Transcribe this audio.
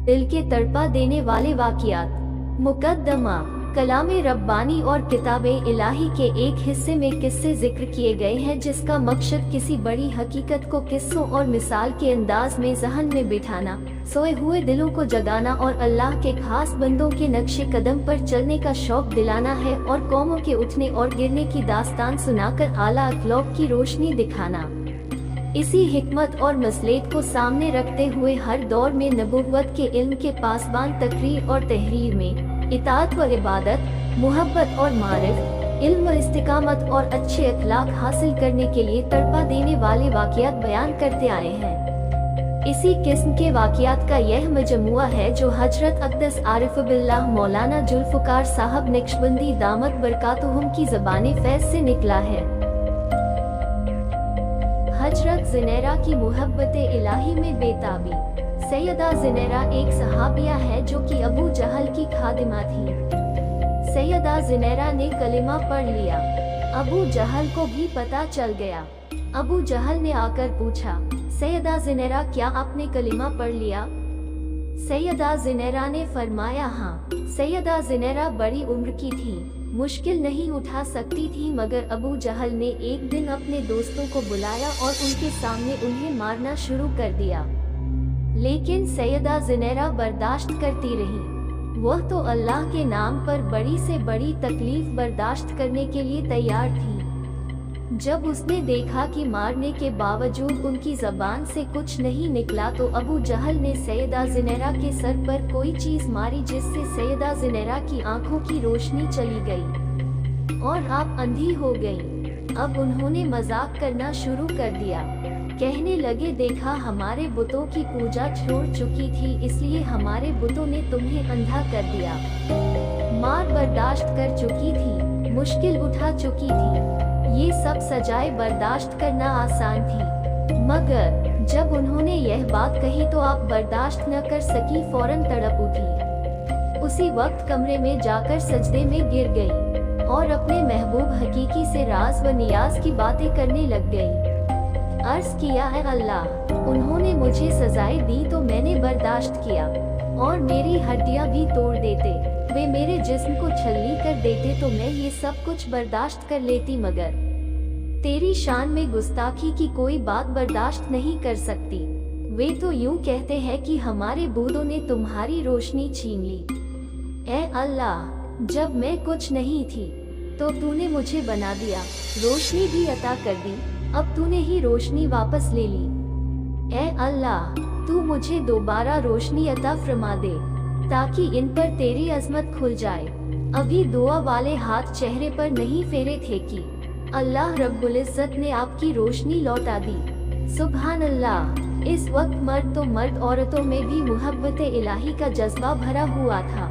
दिल के तड़पा देने वाले वाक़ियात। मुकद्दमा, कलाम रब्बानी और किताबे इलाही के एक हिस्से में किस्से जिक्र किए गए हैं जिसका मकसद किसी बड़ी हकीकत को किस्सों और मिसाल के अंदाज में ज़हन में बिठाना, सोए हुए दिलों को जगाना और अल्लाह के खास बंदों के नक्शे कदम पर चलने का शौक दिलाना है और कौमों के उठने और गिरने की दास्तान सुनाकर आला अखलाक की रोशनी दिखाना। इसी हिकमत और मसलेक को सामने रखते हुए हर दौर में नबुव्वत के इल्म के पासबान तकरीर और तहरीर में इताअत व इबादत, मुहब्बत और मारिफ, इल्म व इस्तिकामत और अच्छे अखलाक हासिल करने के लिए तड़पा देने वाले वाक़ियात बयान करते आए हैं। इसी किस्म के वाक़ियात का यह मजमुआ है जो हजरत अक़दस आरिफ बिल्लाह मौलाना जुल्फ़िकार साहब नक्शबंदी दामत बरकातुहुम की ज़बाने फैज़ से निकला है। हजरत ज़ुनैरा की मुहब्बत इलाही में बेताबी। सैयदा ज़ुनैरा एक सहाबिया है जो कि अबू जहल की खादिमा थी। सैयदा ज़ुनैरा ने कलिमा पढ़ लिया। अबू जहल को भी पता चल गया। अबू जहल ने आकर पूछा, सैयदा ज़ुनैरा क्या आपने कलिमा पढ़ लिया? सैयदा ज़ुनैरा ने फरमाया हाँ। सैयदा ज़ुनैरा बड़ी उम्र की थी, मुश्किल नहीं उठा सकती थी, मगर अबू जहल ने एक दिन अपने दोस्तों को बुलाया और उनके सामने उन्हें मारना शुरू कर दिया। लेकिन सैयदा ज़ुनैरा बर्दाश्त करती रही। वह तो अल्लाह के नाम पर बड़ी से बड़ी तकलीफ बर्दाश्त करने के लिए तैयार थी। जब उसने देखा कि मारने के बावजूद उनकी ज़बान से कुछ नहीं निकला तो अबू जहल ने सैयदा ज़ुनैरा के सर पर कोई चीज़ मारी जिससे सैयदा ज़ुनैरा की आंखों की रोशनी चली गई और आप अंधी हो गई। अब उन्होंने मजाक करना शुरू कर दिया। कहने लगे, देखा हमारे बुतों की पूजा छोड़ चुकी थी इसलिए हमारे बुतों ने तुम्हें अंधा कर दिया। मार बर्दाश्त कर चुकी थी, मुश्किल उठा चुकी थी, ये सब सजाए बर्दाश्त करना आसान थी, मगर जब उन्होंने यह बात कही तो आप बर्दाश्त न कर सकी, फौरन तड़प उठी। उसी वक्त कमरे में जाकर सजदे में गिर गई और अपने महबूब हकीकी से राज व नियाज की बातें करने लग गई। अर्ज किया, है अल्लाह, उन्होंने मुझे सजाएं दी तो मैंने बर्दाश्त किया और मेरी हड्डियां भी तोड़ देते, वे मेरे जिस्म को छल्ली कर देते तो मैं ये सब कुछ बर्दाश्त कर लेती, मगर तेरी शान में गुस्ताखी की कोई बात बर्दाश्त नहीं कर सकती। वे तो यूं कहते हैं कि हमारे बूढ़ों ने तुम्हारी रोशनी छीन ली। ऐ अल्लाह, जब मैं कुछ नहीं थी तो तूने मुझे बना दिया, रोशनी भी अता कर दी, अब तूने ही रोशनी वापस ले ली। ऐ अल्लाह, तू मुझे दोबारा रोशनी अता फरमा दे ताकि इन पर तेरी अजमत खुल जाए। अभी दुआ वाले हाथ चेहरे पर नहीं फेरे थे कि अल्लाह रब्बुल इज़्ज़त ने आपकी रोशनी लौटा दी। सुभान अल्लाह। इस वक्त मर्द तो मर्द, औरतों में भी मुहब्बत इलाही का जज्बा भरा हुआ था।